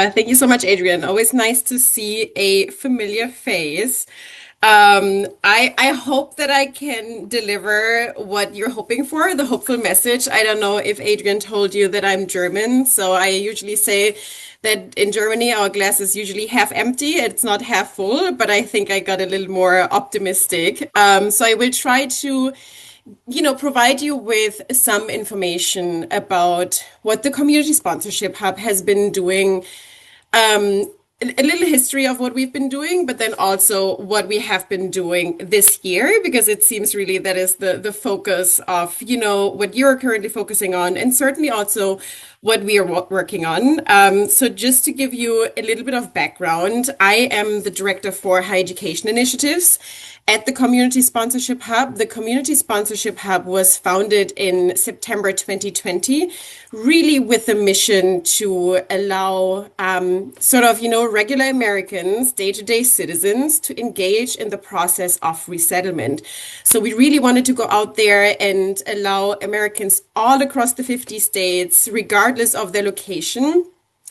Thank you so much, Adrian. Always nice to see a familiar face. I hope that I can deliver what you're hoping for, the hopeful message. I don't know if Adrian told you that I'm German, so I usually say that in Germany our glass is usually half empty, it's not half full, but I think I got a little more optimistic. So I will try to provide you with some information about what the Community Sponsorship Hub has been doing, a little history of what we've been doing, but then also what we have been doing this year, because it seems really that is the focus of, what you're currently focusing on, and certainly also what we are working on. So just to give you a little bit of background, I am the director for higher education initiatives at the Community Sponsorship Hub. The Community Sponsorship Hub was founded in September 2020, really with a mission to allow regular Americans, day-to-day citizens, to engage in the process of resettlement. So we really wanted to go out there and allow Americans all across the 50 states, regardless of their location,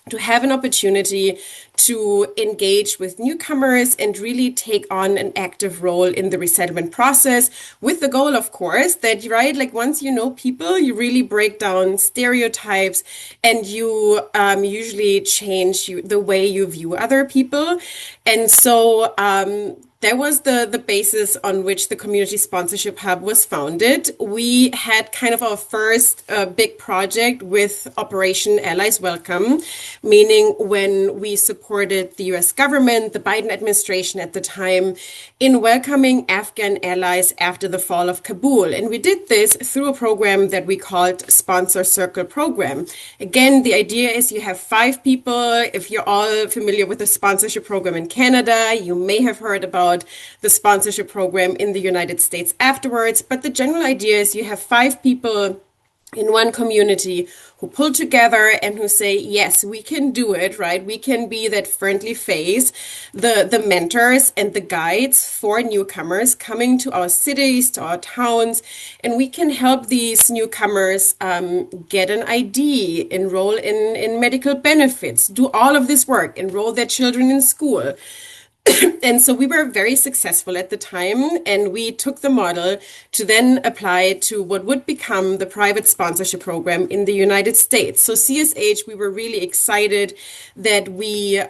to have an opportunity to engage with newcomers and really take on an active role in the resettlement process, with the goal, of course, that, right, like once you know people, you really break down stereotypes and you usually change the way you view other people. And so that was the basis on which the Community Sponsorship Hub was founded. We had kind of our first big project with Operation Allies Welcome, meaning when we supported the US government, the Biden administration at the time, in welcoming Afghan allies after the fall of Kabul. And we did this through a program that we called Sponsor Circle Program. Again, the idea is you have 5 people. If you're all familiar with the sponsorship program in Canada, you may have heard about the sponsorship program in the United States afterwards. But the general idea is you have 5 people in one community who pull together and who say, yes, we can do it, right? We can be that friendly face, the mentors and the guides for newcomers coming to our cities, to our towns, and we can help these newcomers get an ID, enroll in medical benefits, do all of this work, enroll their children in school. And so we were very successful at the time, and we took the model to then apply to what would become the private sponsorship program in the United States. So CSH, we were really excited that we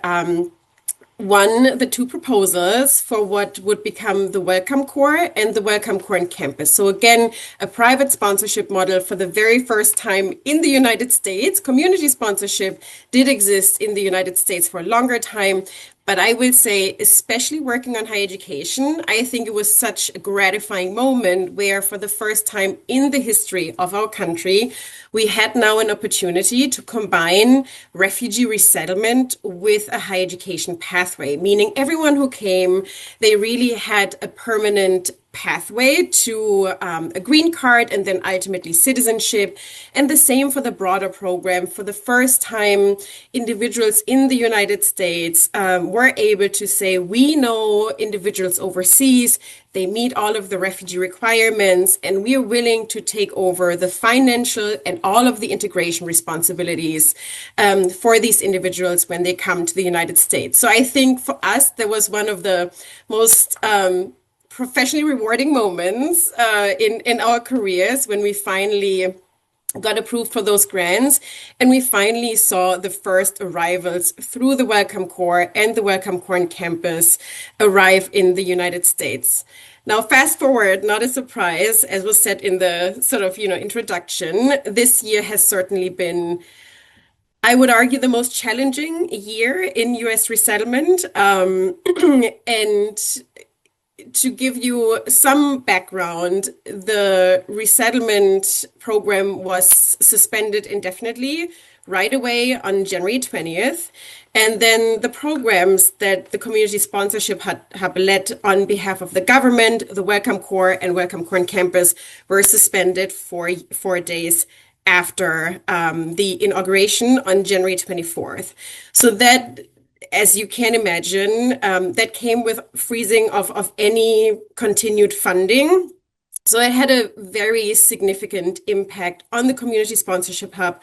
won the 2 proposals for what would become the Welcome Corps and the Welcome Corps on campus. So again, a private sponsorship model for the very first time in the United States. Community sponsorship did exist in the United States for a longer time. But I will say, especially working on higher education, I think it was such a gratifying moment where for the first time in the history of our country, we had now an opportunity to combine refugee resettlement with a higher education pathway, meaning everyone who came, they really had a permanent pathway to a green card and then ultimately citizenship. And the same for the broader program. For the first time, individuals in the United States were able to say, we know individuals overseas, they meet all of the refugee requirements, and we are willing to take over the financial and all of the integration responsibilities for these individuals when they come to the United States. So I think for us, that was one of the most professionally rewarding moments in our careers when we finally got approved for those grants, and we finally saw the first arrivals through the Welcome Corps and the Welcome Corps on campus arrive in the United States. Now, fast forward, not a surprise, as was said in the sort of, introduction, this year has certainly been, I would argue, the most challenging year in US resettlement. And to give you some background, the resettlement program was suspended indefinitely right away on January 20th. And then the programs that the Community Sponsorship Hub led on behalf of the government, the Welcome Corps and Welcome Corps on campus, were suspended for 4 days after the inauguration on January 24th. So that, as you can imagine, that came with freezing of any continued funding. So it had a very significant impact on the Community Sponsorship Hub,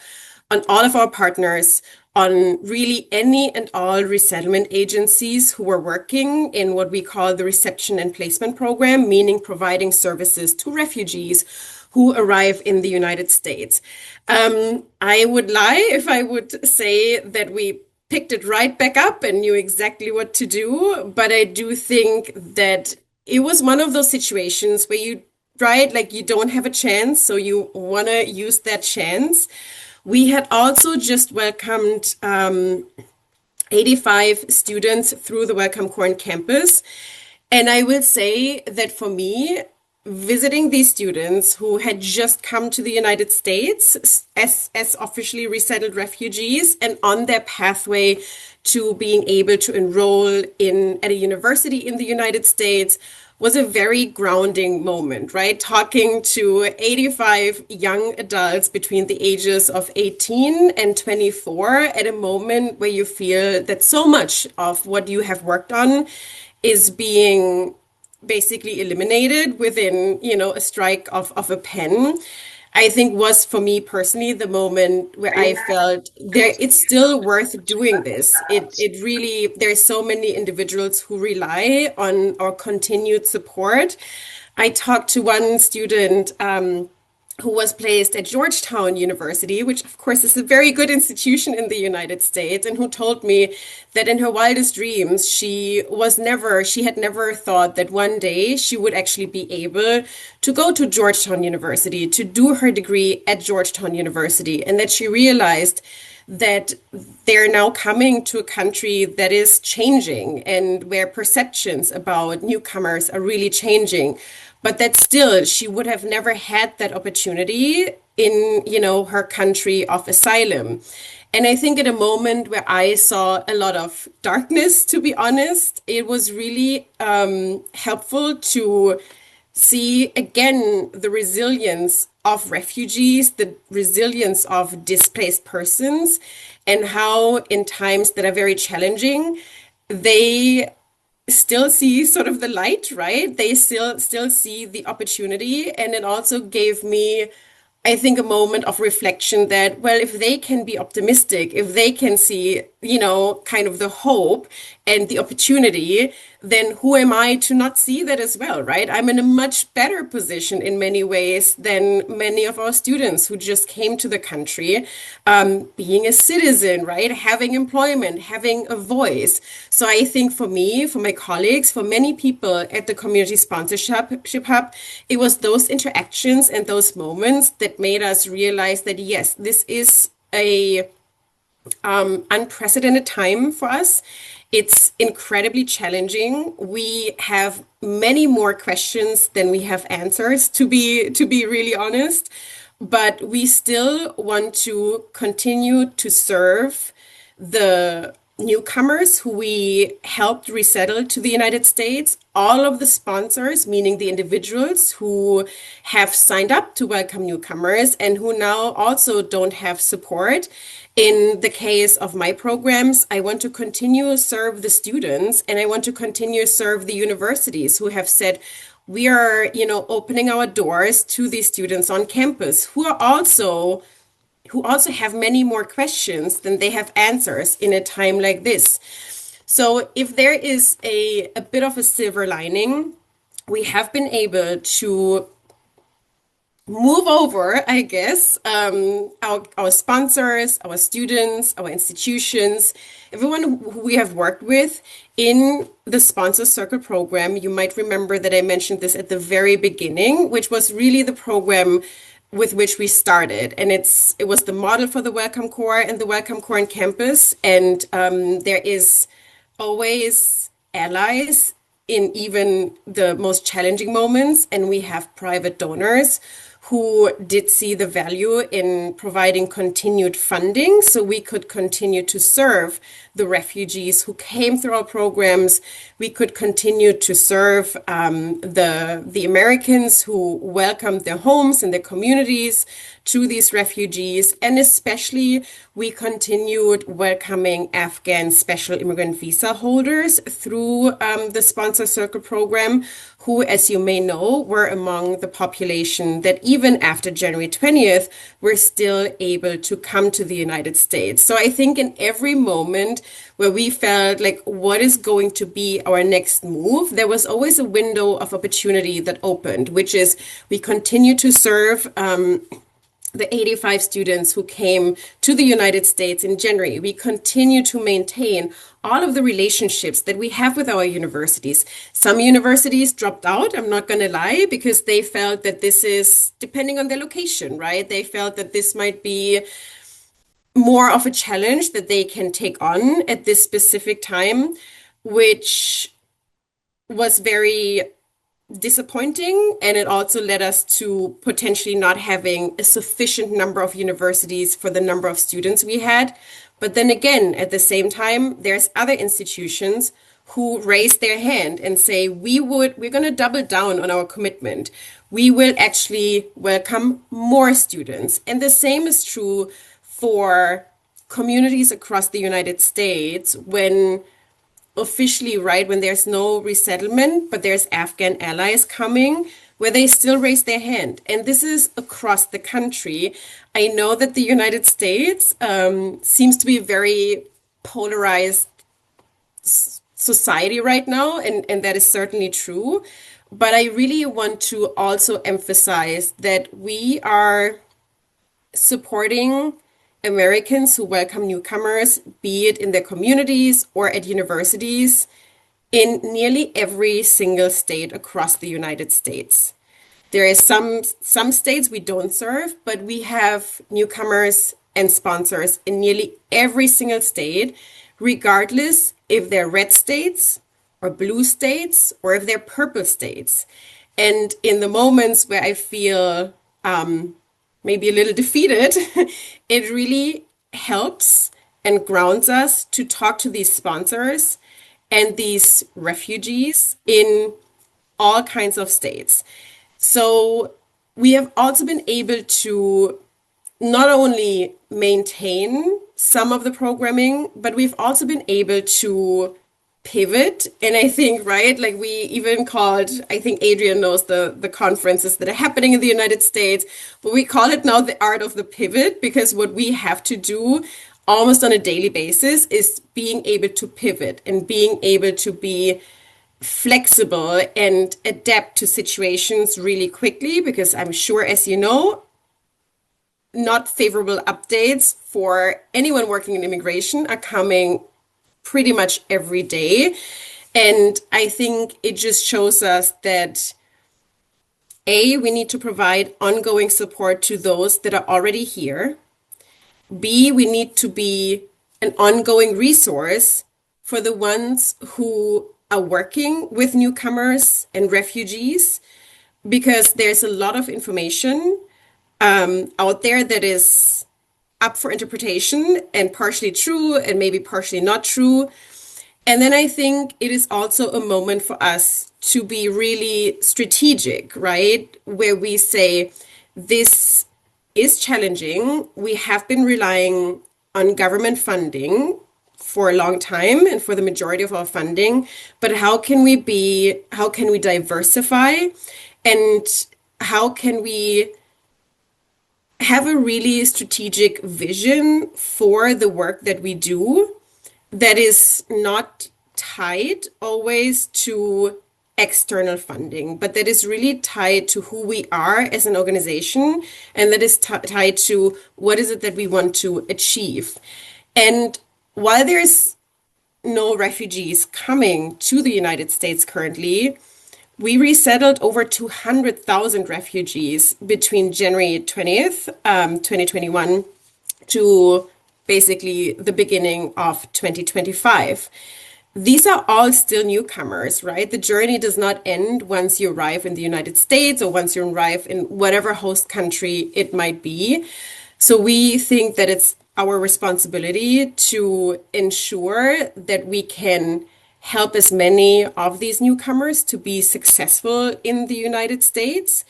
on all of our partners, on really any and all resettlement agencies who are working in what we call the reception and placement program, meaning providing services to refugees who arrive in the United States. I would lie if I would say that we picked it right back up and knew exactly what to do, but I do think that it was one of those situations where you, right, like you don't have a chance, so you want to use that chance. We had also just welcomed 85 students through the Welcome Corps campus. And I will say that for me, visiting these students who had just come to the United States as officially resettled refugees and on their pathway to being able to enroll in at a university in the United States was a very grounding moment, right? Talking to 85 young adults between the ages of 18 and 24 at a moment where you feel that so much of what you have worked on is being basically eliminated within, a strike of a pen, I think was for me personally the moment where I felt there it's still worth doing this. It really there's so many individuals who rely on our continued support. I talked to one student who was placed at Georgetown University, which of course is a very good institution in the United States, and who told me that in her wildest dreams, she had never thought that one day she would actually be able to go to Georgetown University, to do her degree at Georgetown University, and that she realized that they're now coming to a country that is changing and where perceptions about newcomers are really changing, but that still she would have never had that opportunity in, her country of asylum. And I think at a moment where I saw a lot of darkness, to be honest, it was really helpful to see again the resilience of refugees, the resilience of displaced persons, and how in times that are very challenging, they still see sort of the light, right? They still see the opportunity. And it also gave me, I think, a moment of reflection that, well, if they can be optimistic, if they can see, kind of the hope and the opportunity, then who am I to not see that as well, right? I'm in a much better position in many ways than many of our students who just came to the country, being a citizen, right? Having employment, having a voice. So I think for me, for my colleagues, for many people at the Community Sponsorship Hub, it was those interactions and those moments that made us realize that, yes, this is a unprecedented time for us. It's incredibly challenging. We have many more questions than we have answers, to be really honest. But we still want to continue to serve the newcomers who we helped resettle to the United States, all of the sponsors, meaning the individuals who have signed up to welcome newcomers and who now also don't have support. In the case of my programs, I want to continue to serve the students, and I want to continue to serve the universities who have said, we are, opening our doors to these students on campus who also have many more questions than they have answers in a time like this. So if there is a bit of a silver lining, we have been able to move over, I guess, our sponsors, our students, our institutions, everyone who we have worked with in the Sponsor Circle program. You might remember that I mentioned this at the very beginning, which was really the program with which we started. And it was the model for the Welcome Corps and the Welcome Corps on campus. And there is always allies in even the most challenging moments. And we have private donors who did see the value in providing continued funding so we could continue to serve the refugees who came through our programs. We could continue to serve the Americans who welcomed their homes and their communities to these refugees. And especially, we continued welcoming Afghan special immigrant visa holders through the Sponsor Circle program, who, as you may know, were among the population that even after January 20th, were still able to come to the United States. So I think in every moment where we felt like what is going to be our next move, there was always a window of opportunity that opened, which is we continue to serve the 85 students who came to the United States in January. We continue to maintain all of the relationships that we have with our universities. Some universities dropped out, I'm not going to lie, because they felt that this is, depending on their location, right? They felt that this might be more of a challenge that they can take on at this specific time, which was very disappointing, and it also led us to potentially not having a sufficient number of universities for the number of students we had. But then again, at the same time, there's other institutions who raise their hand and say, we're going to double down on our commitment. We will actually welcome more students. And the same is true for communities across the United States when officially, right, when there's no resettlement, but there's Afghan allies coming, where they still raise their hand. And this is across the country. I know that the United States seems to be a very polarized society right now, and that is certainly true. But I really want to also emphasize that we are supporting Americans who welcome newcomers, be it in their communities or at universities, in nearly every single state across the United States. There is some states we don't serve, but we have newcomers and sponsors in nearly every single state, regardless if they're red states or blue states or if they're purple states. And in the moments where I feel maybe a little defeated, it really helps and grounds us to talk to these sponsors and these refugees in all kinds of states. So we have also been able to not only maintain some of the programming, but we've also been able to pivot. And I think, right, like we even called, I think Adrian knows the conferences that are happening in the United States, but we call it now the art of the pivot, because what we have to do almost on a daily basis is being able to pivot and being able to be flexible and adapt to situations really quickly, because I'm sure, as you know, not favorable updates for anyone working in immigration are coming pretty much every day. And I think it just shows us that A, we need to provide ongoing support to those that are already here. B, we need to be an ongoing resource for the ones who are working with newcomers and refugees, because there's a lot of information out there that is up for interpretation and partially true and maybe partially not true. And then I think it is also a moment for us to be really strategic, right? Where we say, this is challenging. We have been relying on government funding for a long time and for the majority of our funding, but how can we diversify, and how can we have a really strategic vision for the work that we do that is not tied always to external funding, but that is really tied to who we are as an organization, and that is tied to what is it that we want to achieve. And while there's no refugees coming to the United States currently, we resettled over 200,000 refugees between January 20th, 2021 to basically the beginning of 2025. These are all still newcomers, right? The journey does not end once you arrive in the United States or once you arrive in whatever host country it might be. So we think that it's our responsibility to ensure that we can help as many of these newcomers to be successful in the United States,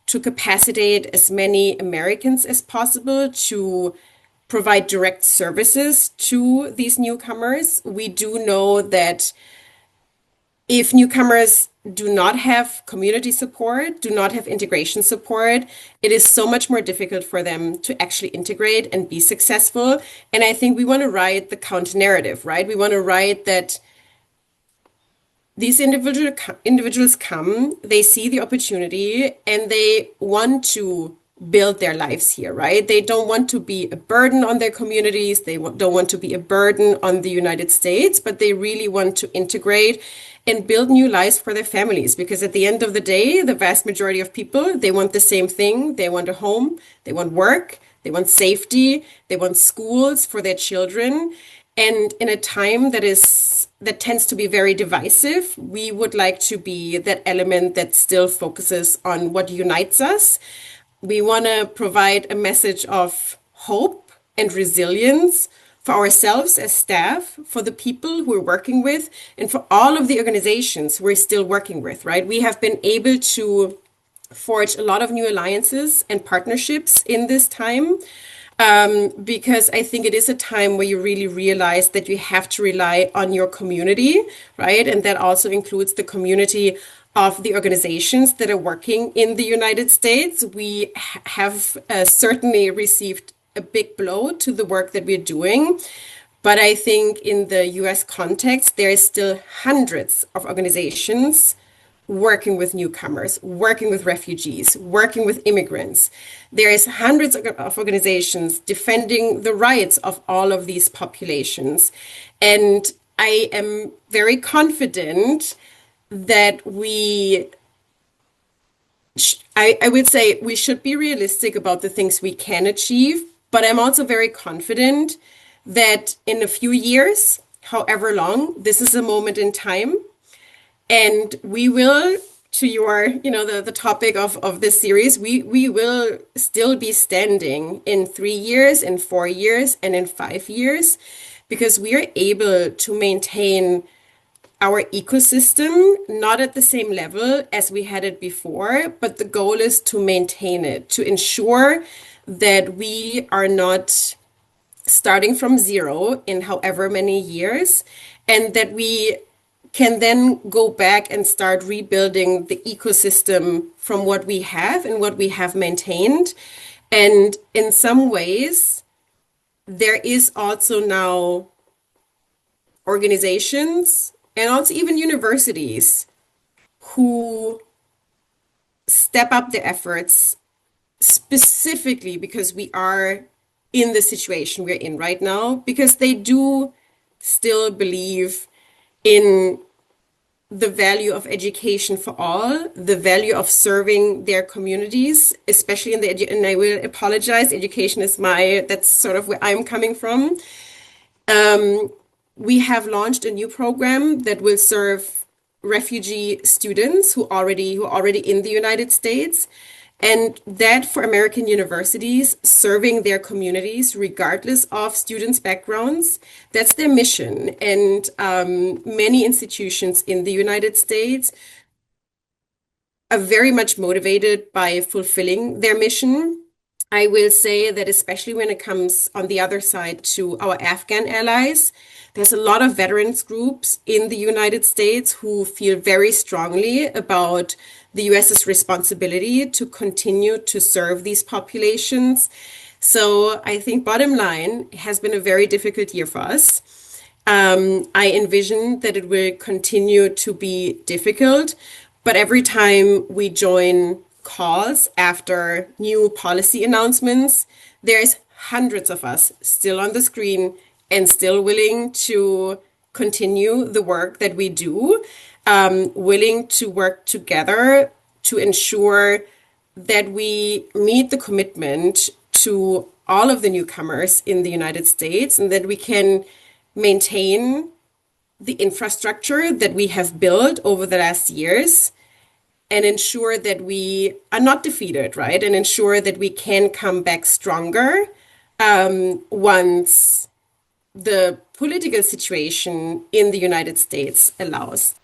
to capacitate as many Americans as possible to provide direct services to these newcomers. We do know that if newcomers do not have community support, do not have integration support, it is so much more difficult for them to actually integrate and be successful. And I think we want to write the counter narrative, right? We want to write that these individuals come, they see the opportunity, and they want to build their lives here, right? They don't want to be a burden on their communities. They don't want to be a burden on the United States, but they really want to integrate and build new lives for their families. Because at the end of the day, the vast majority of people, they want the same thing. They want a home, they want work, they want safety, they want schools for their children. And in a time that tends to be very divisive, we would like to be that element that still focuses on what unites us. We want to provide a message of hope and resilience for ourselves as staff, for the people we're working with, and for all of the organizations we're still working with, right? We have been able to forge a lot of new alliances and partnerships in this time. Because I think it is a time where you really realize that you have to rely on your community, right? And that also includes the community of the organizations that are working in the United States. We have certainly received a big blow to the work that we're doing. But I think in the US context, there is still hundreds of organizations working with newcomers, working with refugees, working with immigrants. There is hundreds of organizations defending the rights of all of these populations. And I am very confident that I would say we should be realistic about the things we can achieve, but I'm also very confident that in a few years, however long, this is a moment in time. And we will, to your, the topic of this series, we will still be standing in 3 years, in 4 years, and in 5 years, because we are able to maintain our ecosystem, not at the same level as we had it before, but the goal is to maintain it, to ensure that we are not starting from zero in however many years, and that we can then go back and start rebuilding the ecosystem from what we have and what we have maintained. And in some ways, there is also now organizations and also even universities who step up their efforts specifically because we are in the situation we're in right now, because they do still believe in the value of education for all, the value of serving their communities, especially in and I will apologize, education is that's sort of where I'm coming from. We have launched a new program that will serve refugee students who are already in the United States. And that for American universities, serving their communities, regardless of students' backgrounds, that's their mission. And many institutions in the United States are very much motivated by fulfilling their mission. I will say that especially when it comes on the other side to our Afghan allies, there's a lot of veterans groups in the United States who feel very strongly about the US's responsibility to continue to serve these populations. So I think bottom line, it has been a very difficult year for us. I envision that it will continue to be difficult, but every time we join calls after new policy announcements, there's hundreds of us still on the screen and still willing to continue the work that we do, willing to work together to ensure that we meet the commitment to all of the newcomers in the United States and that we can maintain the infrastructure that we have built over the last years and ensure that we are not defeated, right? And ensure that we can come back stronger once the political situation in the United States allows.